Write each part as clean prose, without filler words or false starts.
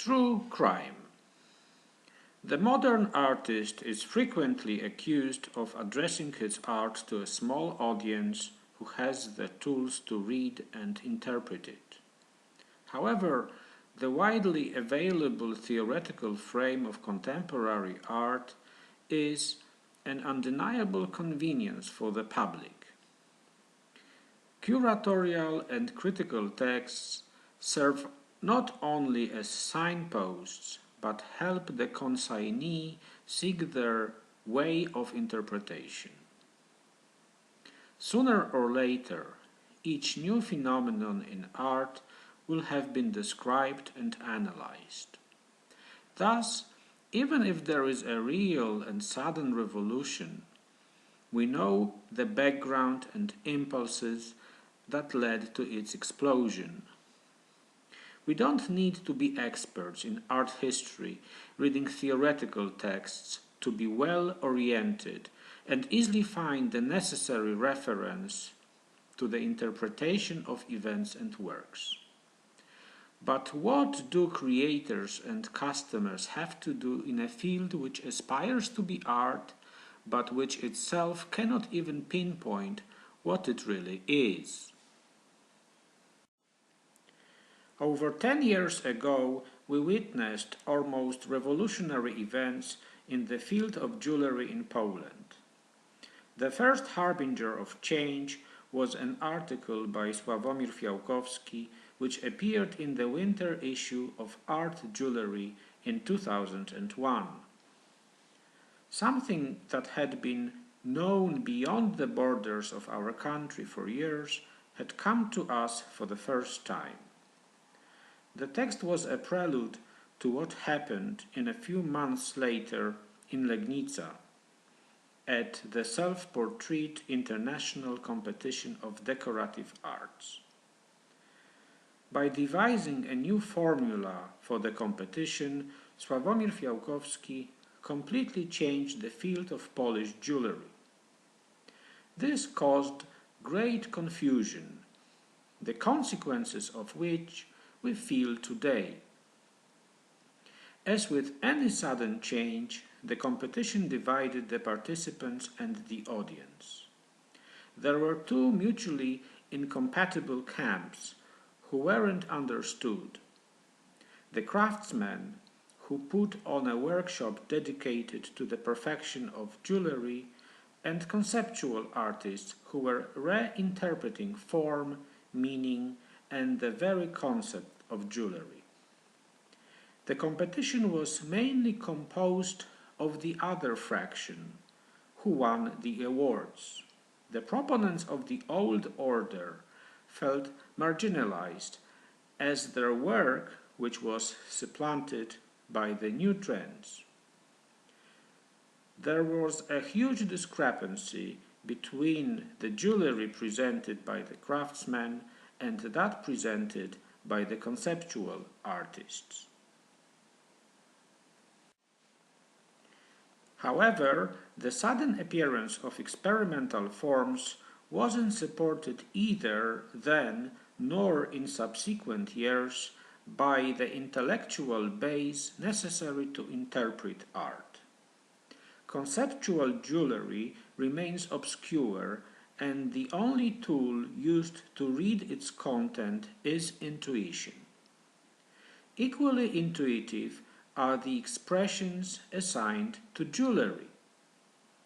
True crime. The modern artist is frequently accused of addressing his art to a small audience who has the tools to read and interpret it. However, the widely available theoretical frame of contemporary art is an undeniable convenience for the public. Curatorial and critical texts serve not only as signposts, but help the consignee seek their way of interpretation. Sooner or later, each new phenomenon in art will have been described and analyzed. Thus, even if there is a real and sudden revolution, we know the background and impulses that led to its explosion. We don't need to be experts in art history, reading theoretical texts, to be well-oriented and easily find the necessary reference to the interpretation of events and works. But what do creators and customers have to do in a field which aspires to be art, but which itself cannot even pinpoint what it really is? Over 10 years ago, we witnessed almost revolutionary events in the field of jewelry in Poland. The first harbinger of change was an article by Sławomir Fiałkowski, which appeared in the winter issue of Art Jewelry in 2001. Something that had been known beyond the borders of our country for years had come to us for the first time. The text was a prelude to what happened in a few months later in Legnicy, at the Self-Portrait International Competition of Decorative Arts. By devising a new formula for the competition, Sławomir Fiałkowski completely changed the field of Polish jewelry. This caused great confusion, the consequences of which we feel today. As with any sudden change, the competition divided the participants and the audience. There were two mutually incompatible camps who weren't understood. The craftsmen, who put on a workshop dedicated to the perfection of jewelry, and conceptual artists who were reinterpreting form, meaning, and the very concept of jewelry. The competition was mainly composed of the other fraction, who won the awards. The proponents of the old order felt marginalized as their work, which was supplanted by the new trends. There was a huge discrepancy between the jewelry presented by the craftsmen and that presented by the conceptual artists. However, the sudden appearance of experimental forms wasn't supported either then nor in subsequent years by the intellectual base necessary to interpret art. Conceptual jewelry remains obscure, and the only tool used to read its content is intuition. Equally intuitive are the expressions assigned to jewelry.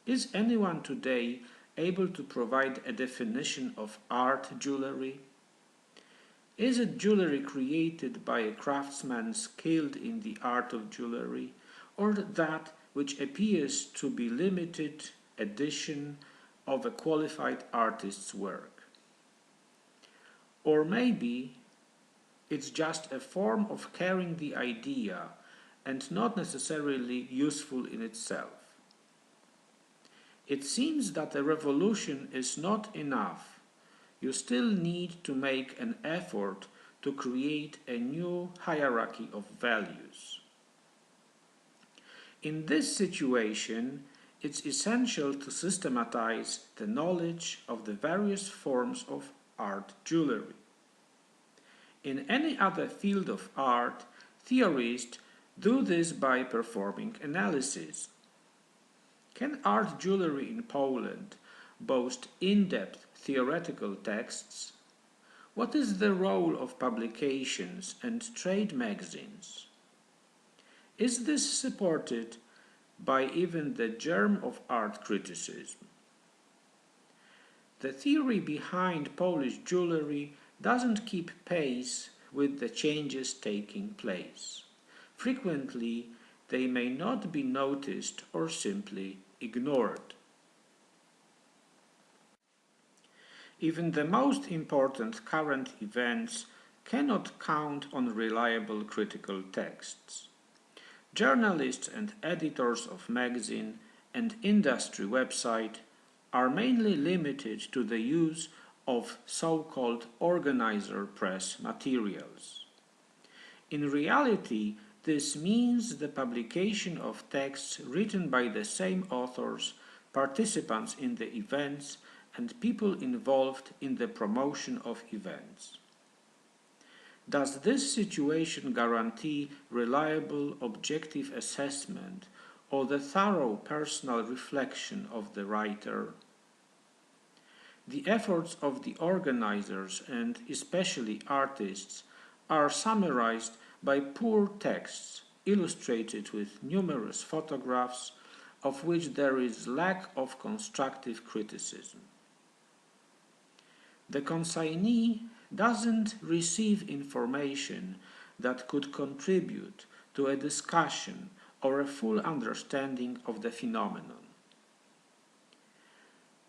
Is anyone today able to provide a definition of art jewelry? Is it jewelry created by a craftsman skilled in the art of jewelry, or that which appears to be limited edition of a qualified artist's work? Or maybe it's just a form of carrying the idea and not necessarily useful in itself. It seems that a revolution is not enough. You still need to make an effort to create a new hierarchy of values. In this situation, it's essential to systematize the knowledge of the various forms of art jewelry. In any other field of art, Theorists do this by performing analysis. Can art jewelry in Poland boast in-depth theoretical texts? What is the role of publications and trade magazines? Is this supported by even the germ of art criticism? The theory behind Polish jewelry doesn't keep pace with the changes taking place. Frequently, they may not be noticed or simply ignored. Even the most important current events cannot count on reliable critical texts. Journalists and editors of magazine and industry website are mainly limited to the use of so-called organizer press materials. In reality, this means the publication of texts written by the same authors, participants in the events, and people involved in the promotion of events. Does this situation guarantee reliable, objective assessment or the thorough personal reflection of the writer? The efforts of the organizers and especially artists are summarized by poor texts illustrated with numerous photographs of which there is lack of constructive criticism. The consignee doesn't receive information that could contribute to a discussion or a full understanding of the phenomenon.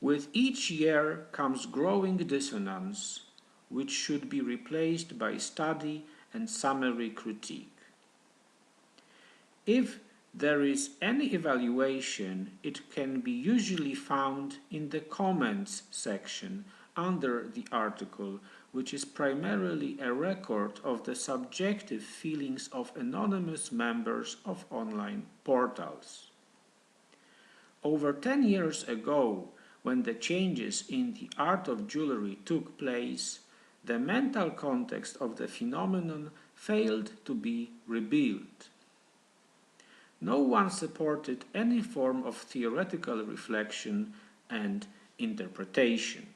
With each year comes growing dissonance, which should be replaced by study and summary critique. If there is any evaluation, it can be usually found in the comments section under the article, which is primarily a record of the subjective feelings of anonymous members of online portals. Over 10 years ago, when the changes in the art of jewelry took place, the mental context of the phenomenon failed to be rebuilt. No one supported any form of theoretical reflection and interpretation.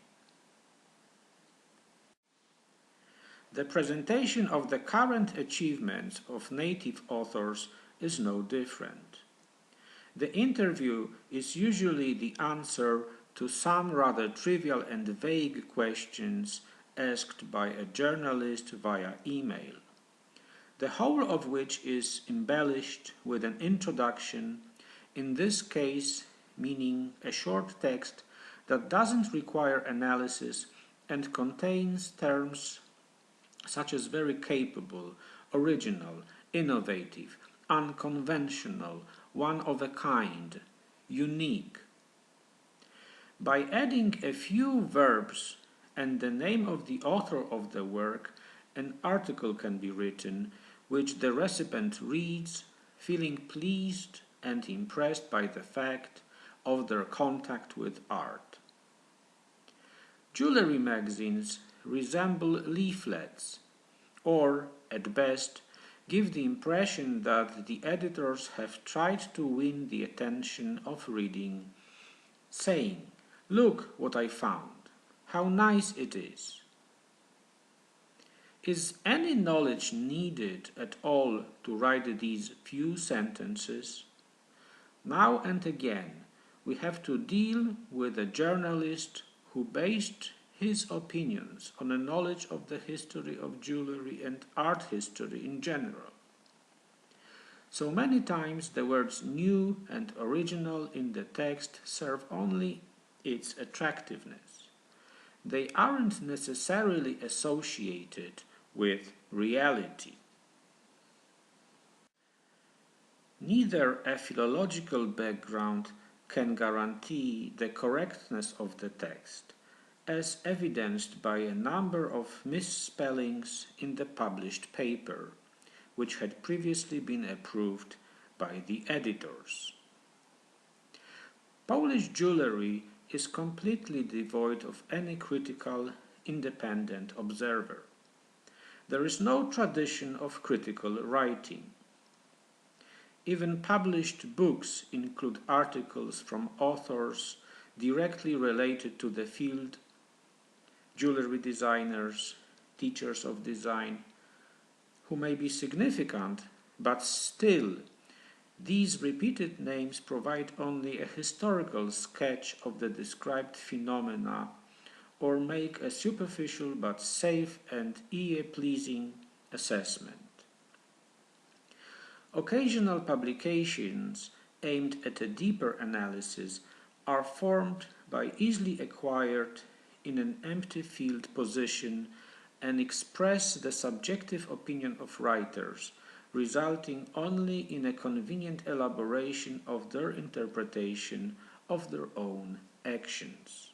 The presentation of the current achievements of native authors is no different. The interview is usually the answer to some rather trivial and vague questions asked by a journalist via email, the whole of which is embellished with an introduction, in this case meaning a short text that doesn't require analysis and contains terms such as very capable, original, innovative, unconventional, one of a kind, unique. By adding a few verbs and the name of the author of the work, an article can be written, which the recipient reads, feeling pleased and impressed by the fact of their contact with art. Jewelry magazines resemble leaflets, or, at best, give the impression that the editors have tried to win the attention of reading, saying, "Look what I found, how nice it is." Is any knowledge needed at all to write these few sentences? Now and again, we have to deal with a journalist who based his opinions on a knowledge of the history of jewelry and art history in general. So many times the words new and original in the text serve only its attractiveness. They aren't necessarily associated with reality. Neither a philological background can guarantee the correctness of the text, as evidenced by a number of misspellings in the published paper, which had previously been approved by the editors. Polish jewelry is completely devoid of any critical, independent observer. there is no tradition of critical writing. Even published books include articles from authors directly related to the field, jewelry designers, teachers of design, who may be significant, but still, these repeated names provide only a historical sketch of the described phenomena or make a superficial but safe and ear-pleasing assessment. Occasional publications aimed at a deeper analysis are formed by easily acquired in an empty field position and express the subjective opinion of writers, resulting only in a convenient elaboration of their interpretation of their own actions.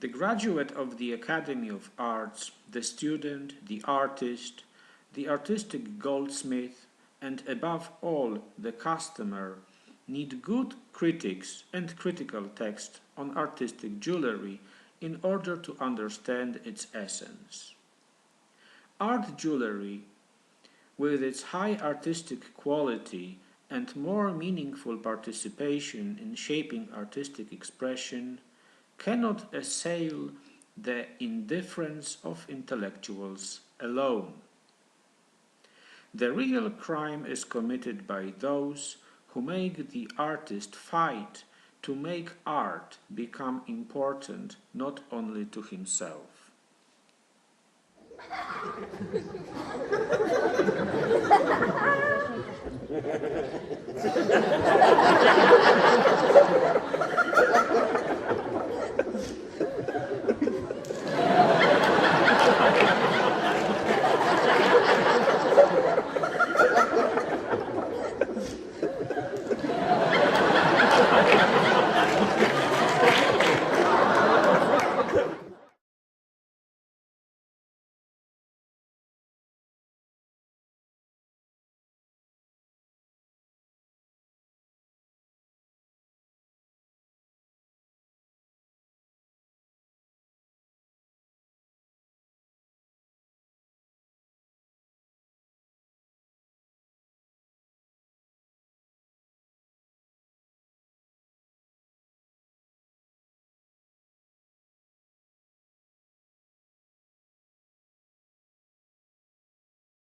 The graduate of the Academy of Arts, the student, the artist, the artistic goldsmith, and above all the customer need good critics and critical text on artistic jewelry in order to understand its essence. Art jewelry, with its high artistic quality and more meaningful participation in shaping artistic expression, cannot assail the indifference of intellectuals alone. The real crime is committed by those who make the artist fight to make art become important not only to himself.